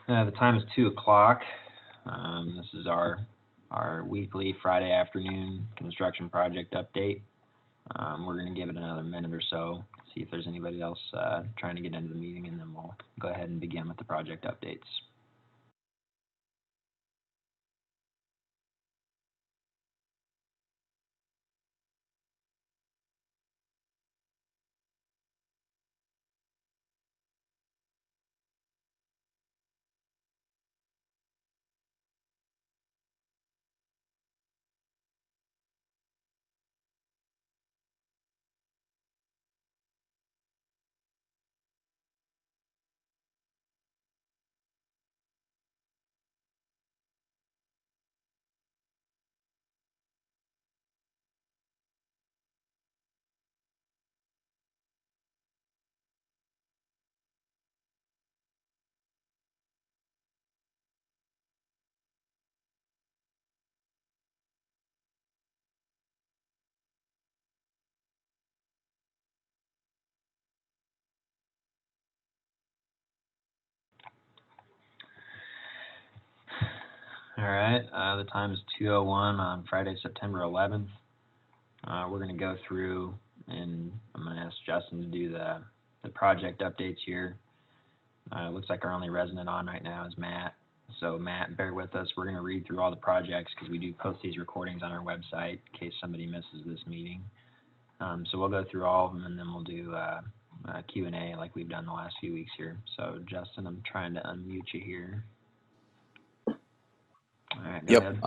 The time is 2 o'clock. This is our weekly Friday afternoon construction project update. We're going to give it another minute or so, see if there's anybody else trying to get into the meeting, and then we'll go ahead and begin with the project updates. All right, the time is 2:01 on Friday, September 11th. We're going to go through, and I'm going to ask Justin to do the project updates here. It looks like our only resident on right now is Matt. So Matt, bear with us. We're going to read through all the projects because we do post these recordings on our website in case somebody misses this meeting. So we'll go through all of them, and then we'll do Q&A like we've done the last few weeks here. So Justin, I'm trying to unmute you here. All right, go ahead.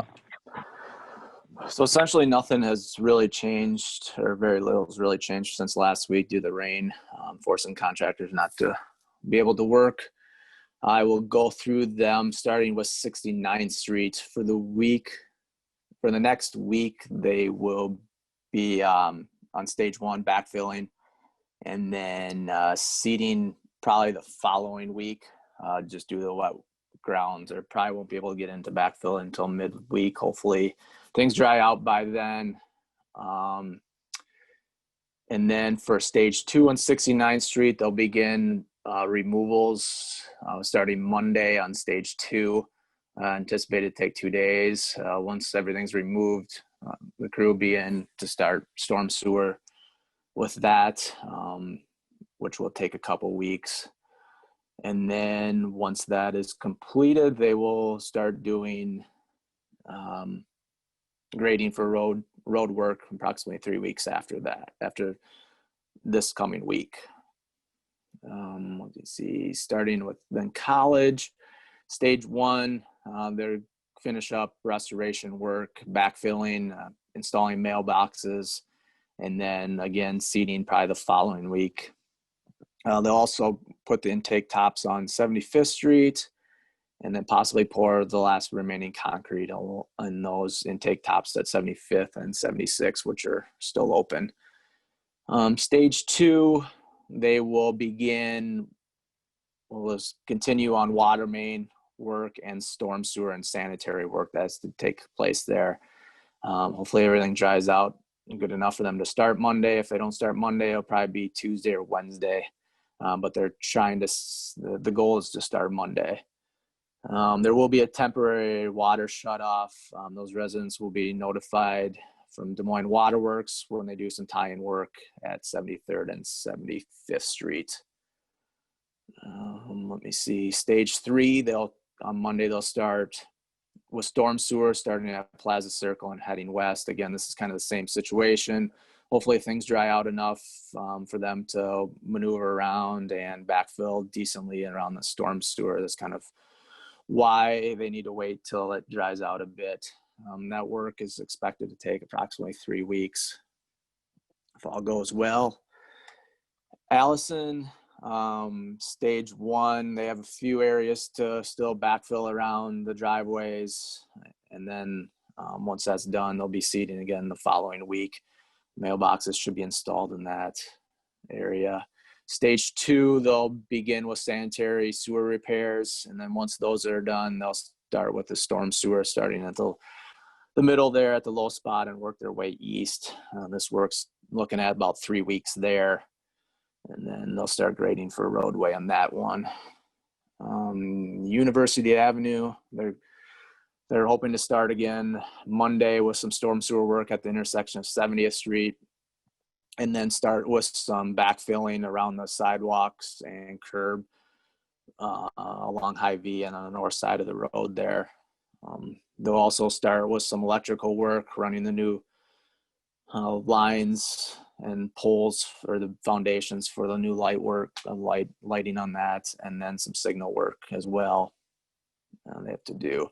So essentially nothing has really changed, or very little has really changed since last week due to the rain, forcing contractors not to be able to work. I will go through them starting with 69th Street. For the next week, they will be on stage one backfilling, and then seeding probably the following week, just due to the wet grounds. Or probably won't be able to get into backfill until midweek. Hopefully things dry out by then. And then for stage 2 on 69th Street, they'll begin removals starting Monday on stage 2. Anticipated to take 2 days. Once everything's removed, the crew will be in to start storm sewer with that, which will take a couple weeks. And then once that is completed, they will start doing grading for road work approximately 3 weeks after that, after this coming week. Let me see, starting with then College, stage 1, they're finish up restoration work, backfilling, installing mailboxes, and then again seeding probably the following week. They'll also put the intake tops on 75th Street, and then possibly pour the last remaining concrete on those intake tops at 75th and 76th, which are still open. Stage 2, they will continue on water main work and storm sewer and sanitary work that's to take place there. Hopefully everything dries out good enough for them to start Monday. If they don't start Monday, it'll probably be Tuesday or Wednesday. But they're trying to, the goal is to start Monday. There will be a temporary water shut off. Those residents will be notified from Des Moines Waterworks when they do some tie-in work at 73rd and 75th Street. Let me see, stage 3, on Monday they'll start with storm sewer starting at Plaza Circle and heading west. Again, this is kind of the same situation. Hopefully things dry out enough for them to maneuver around and backfill decently around the storm sewer. That's kind of why they need to wait till it dries out a bit. That work is expected to take approximately 3 weeks if all goes well. Allison, stage 1, they have a few areas to still backfill around the driveways, and then once that's done, they'll be seeding again the following week. Mailboxes should be installed in that area. Stage 2, they'll begin with sanitary sewer repairs, and then once those are done, they'll start with the storm sewer starting at the middle there at the low spot and work their way east. This work's looking at about 3 weeks there. And then they'll start grading for a roadway on that one. University Avenue, they're hoping to start again Monday with some storm sewer work at the intersection of 70th Street, and then start with some backfilling around the sidewalks and curb along Hy-Vee and on the north side of the road there. They'll also start with some electrical work, running the new lines and poles for the foundations for the new light work, lighting on that, and then some signal work as well they have to do.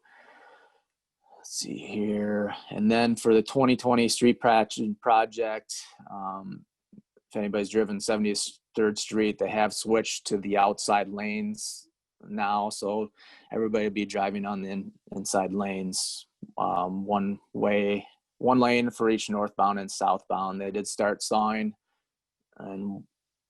Let's see here. And then for the 2020 street project, if anybody's driven 73rd Street, they have switched to the outside lanes now, so everybody will be driving on the inside lanes, one lane for each northbound and southbound. They did start sawing and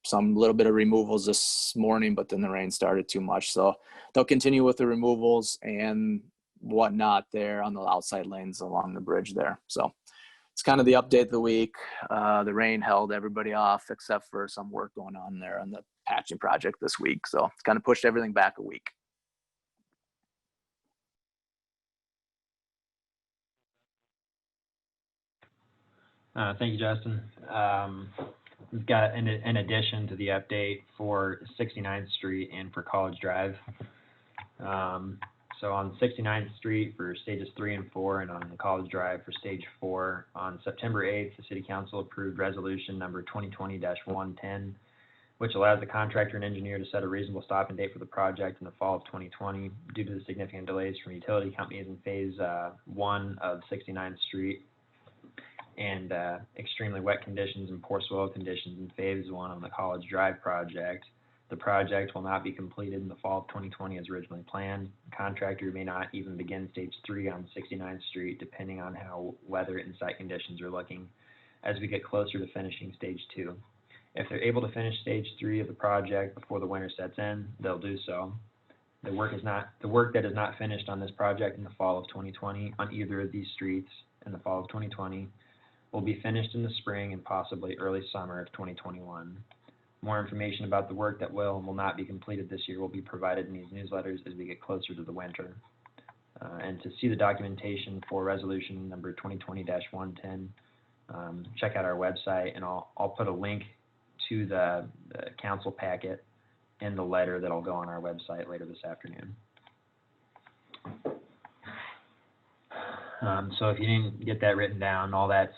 some little bit of removals this morning, but then the rain started too much, so they'll continue with the removals and whatnot there on the outside lanes along the bridge there. So it's kind of the update of the week. The rain held everybody off except for some work going on there on the patching project this week, so it's kind of pushed everything back a week. Thank you, Justin. We've got in addition to the update for 69th Street and for College Drive. So on 69th Street for stages 3 and 4, and on the College Drive for stage 4, on September 8th, the City Council approved resolution number 2020-110, which allows the contractor and engineer to set a reasonable stopping date for the project in the fall of 2020 due to the significant delays from utility companies in phase 1 of 69th Street and extremely wet conditions and poor soil conditions in phase 1 on the College Drive project. The project will not be completed in the fall of 2020 as originally planned. The contractor may not even begin stage 3 on 69th Street, depending on how weather and site conditions are looking as we get closer to finishing stage 2. If they're able to finish stage 3 of the project before the winter sets in, they'll do so. The work that is not finished on this project in the fall of 2020 on either of these streets in the fall of 2020 will be finished in the spring and possibly early summer of 2021. More information about the work that will and will not be completed this year will be provided in these newsletters as we get closer to the winter. And to see the documentation for resolution number 2020-110, check out our website, and I'll put a link to the council packet in the letter that'll go on our website later this afternoon. So if you didn't get that written down, all that's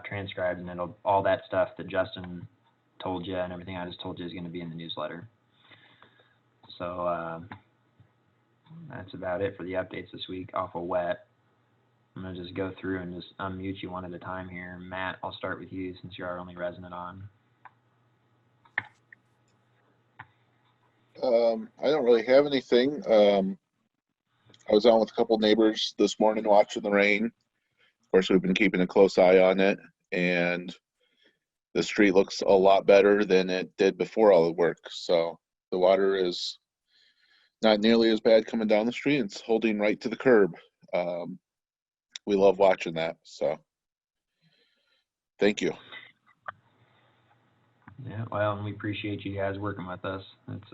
transcribed, and all that stuff that Justin told you and everything I just told you is going to be in the newsletter. So that's about it for the updates this week. Awful wet. I'm going to just go through and just unmute you one at a time here. Matt, I'll start with you since you're our only resident on. I don't really have anything. I was on with a couple neighbors this morning watching the rain. Of course, we've been keeping a close eye on it, and the street looks a lot better than it did before all the work. So the water is not nearly as bad coming down the street. It's holding right to the curb. We love watching that. So thank you. Yeah, well, and we appreciate you guys working with us. It's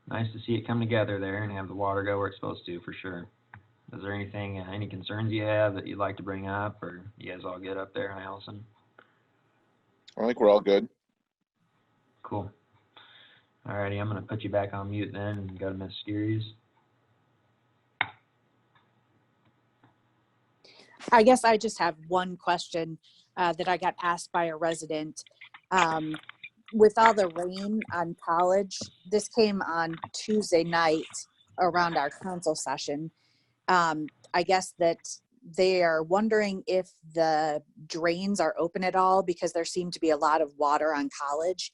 nice to see it come together there and have the water go where it's supposed to, for sure. Is there anything, any concerns you have that you'd like to bring up, or you guys all good up there in Allison? I think we're all good. Cool. Alrighty, I'm going to put you back on mute then and go to Ms. Skeeries. I guess I just have one question that I got asked by a resident. With all the rain on College, this came on Tuesday night around our council session. I guess that they are wondering if the drains are open at all because there seemed to be a lot of water on College,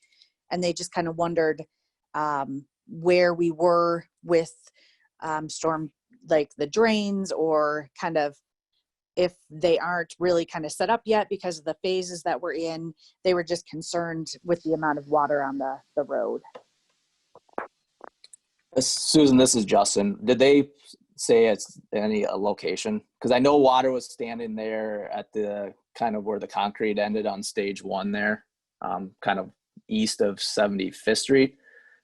and they just kind of wondered where we were with storm, like the drains, or kind of if they aren't really kind of set up yet because of the phases that we're in. They were just concerned with the amount of water on the road. Susan, this is Justin. Did they say it's any location? Because I know water was standing there at the kind of where the concrete ended on stage 1 there, kind of east of 75th Street.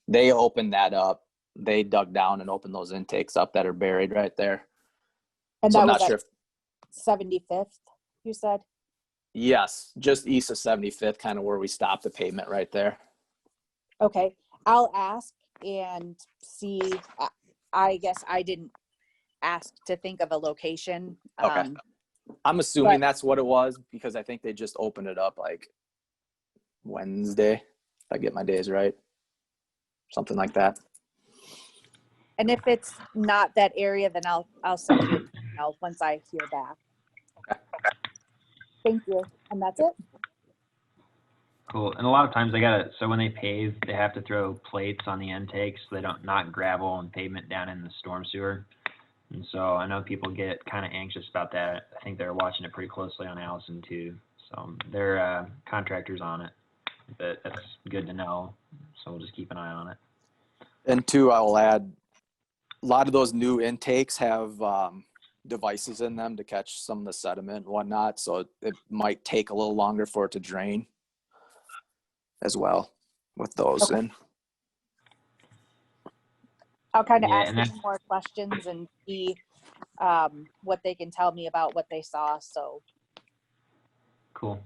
They opened that up. They dug down and opened those intakes up that are buried right there. And So that I'm was not sure at if, 75th, you said? yes, just east of 75th, kind of where we stopped the pavement right there. Okay, I'll ask and see. I guess I didn't ask to think of a location. Okay. I'm assuming But- that's what it was because I think they just opened it up like Wednesday, if I get my days right. Something like that. And if it's not that area, then I'll send you an email once I hear back. Okay. Thank you. And that's it? Cool. And a lot of times so when they pave, they have to throw plates on the intakes so they don't knock gravel and pavement down in the storm sewer. And so I know people get kind of anxious about that. I think they're watching it pretty closely on Allison too. So they're contractors on it. But that's good to know. So we'll just keep an eye on it. And two, I will add, a lot of those new intakes have devices in them to catch some of the sediment and whatnot. So it might take a little longer for it to drain as well with those. Okay. And I'll kind of Yeah, ask and them that's more questions and see what they can tell me about what they saw. So cool.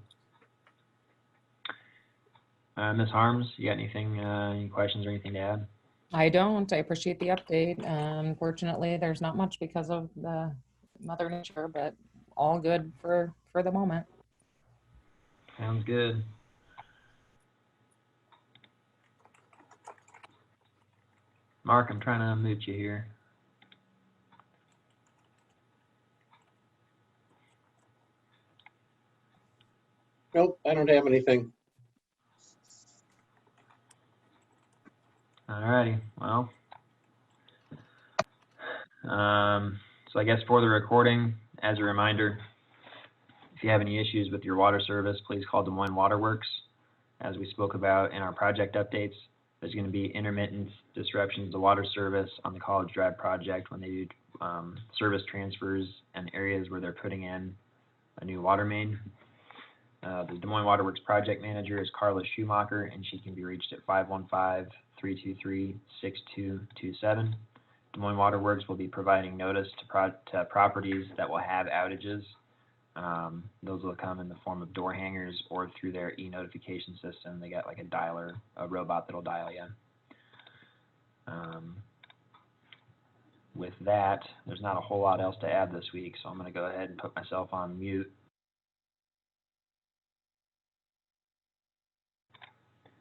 Ms. Harms, you got anything, any questions or anything to add? I don't. I appreciate the update. Unfortunately, there's not much because of the Mother Nature, but all good for the moment. Sounds good. Mark, I'm trying to mute you here. Nope, I don't have anything. Alrighty, well. So I guess for the recording, as a reminder, if you have any issues with your water service, please call Des Moines Water Works. As we spoke about in our project updates, there's going to be intermittent disruptions to water service on the College Drive project when they do service transfers and areas where they're putting in a new water main. The Des Moines Water Works project manager is Carla Schumacher, and she can be reached at 515-323-6227. Des Moines Water Works will be providing notice to properties that will have outages. Those will come in the form of door hangers or through their e-notification system. They got like a dialer, a robot that'll dial you. With that, there's not a whole lot else to add this week, so I'm going to go ahead and put myself on mute.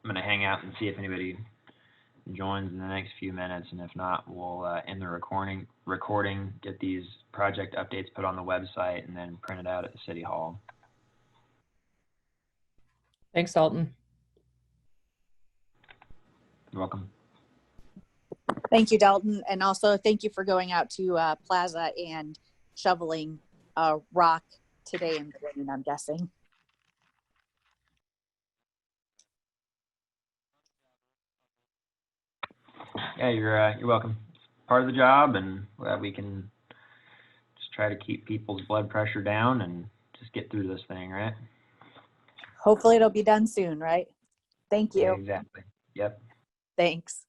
I'm going to hang out and see if anybody joins in the next few minutes, and if not, we'll end the recording, get these project updates put on the website, and then print it out at the City Hall. Thanks, Dalton. You're welcome. thank you, Dalton. And also thank you for going out to Plaza and shoveling rock today in the rain, I'm guessing. Yeah, you're welcome. Part of the job, and we can just try to keep people's blood pressure down and just get through this thing, right? Hopefully it'll be done soon, right? Thank you. Yeah, exactly. Yep. Thanks.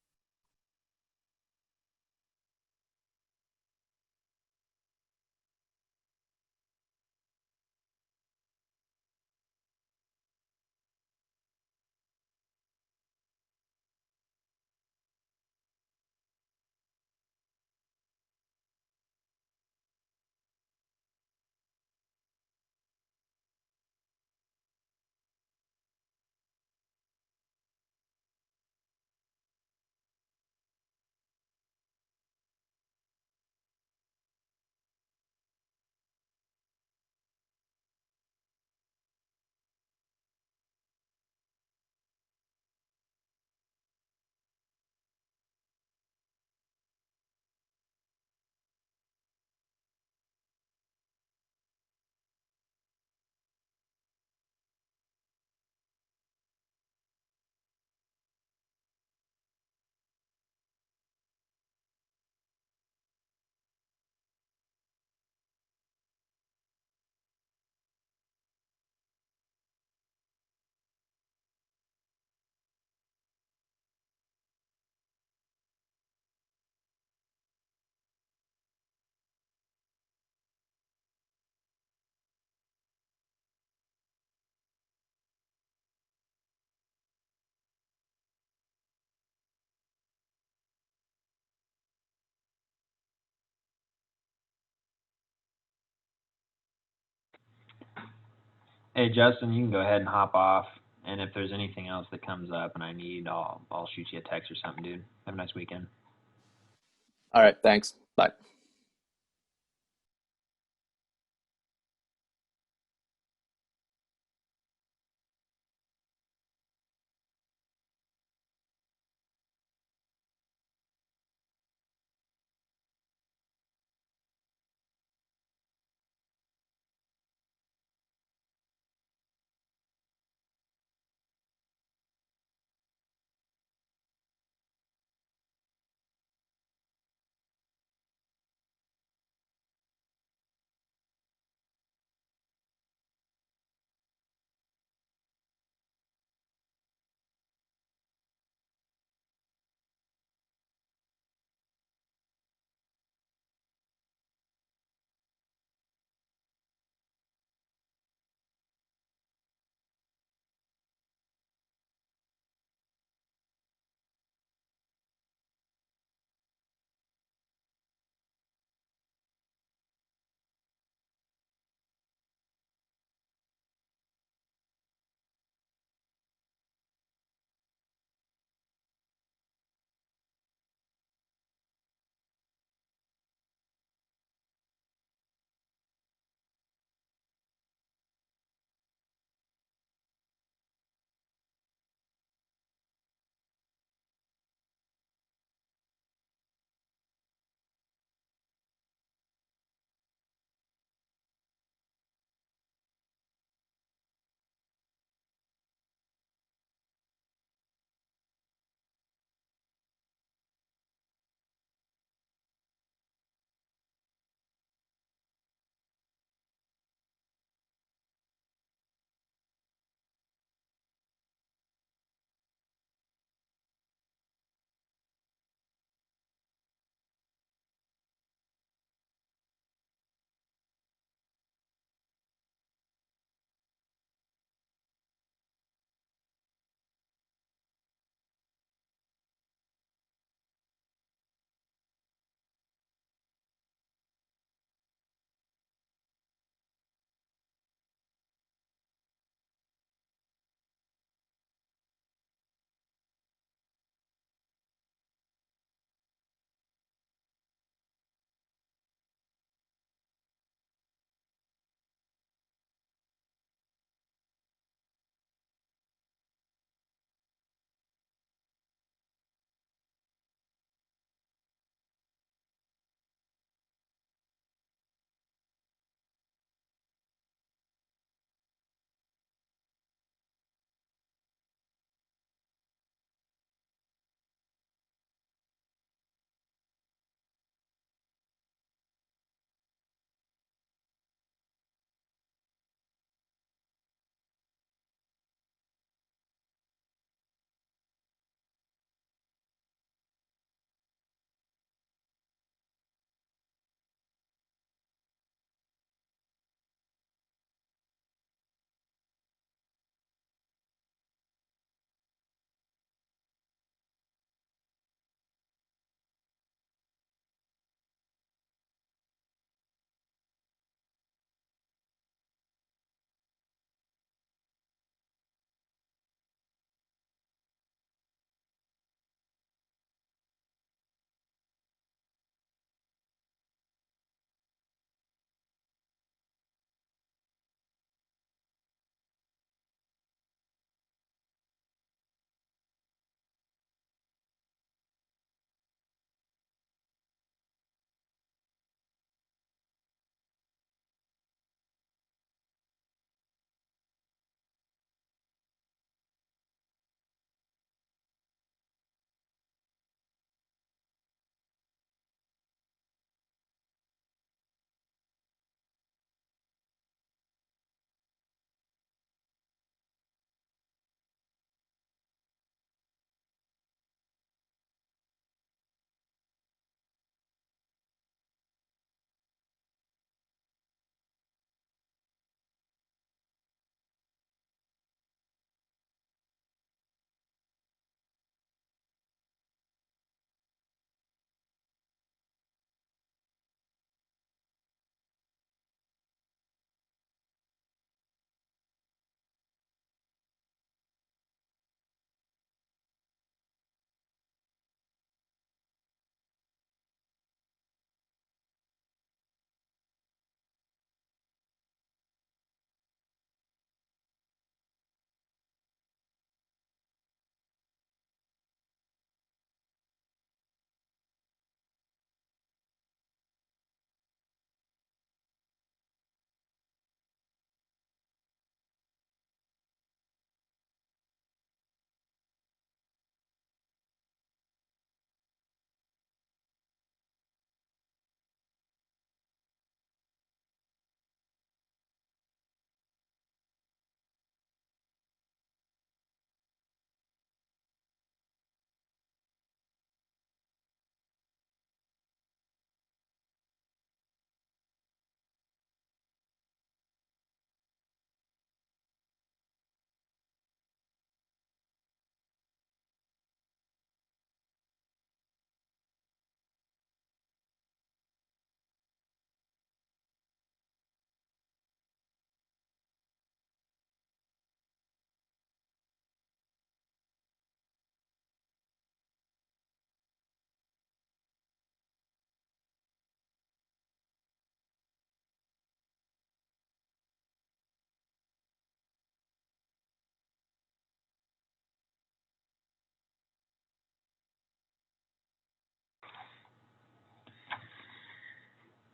Hey, Justin, you can go ahead and hop off. And if there's anything else that comes up and I need, I'll shoot you a text or something, dude. Have a nice weekend. All right, thanks. Bye.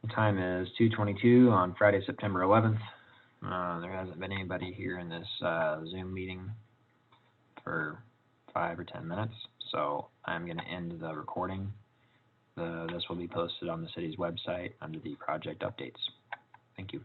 The time is 2:22 on Friday, September 11th. There hasn't been anybody here in this Zoom meeting for 5 or 10 minutes, so I'm going to end the recording. This will be posted on the city's website under the project updates. Thank you.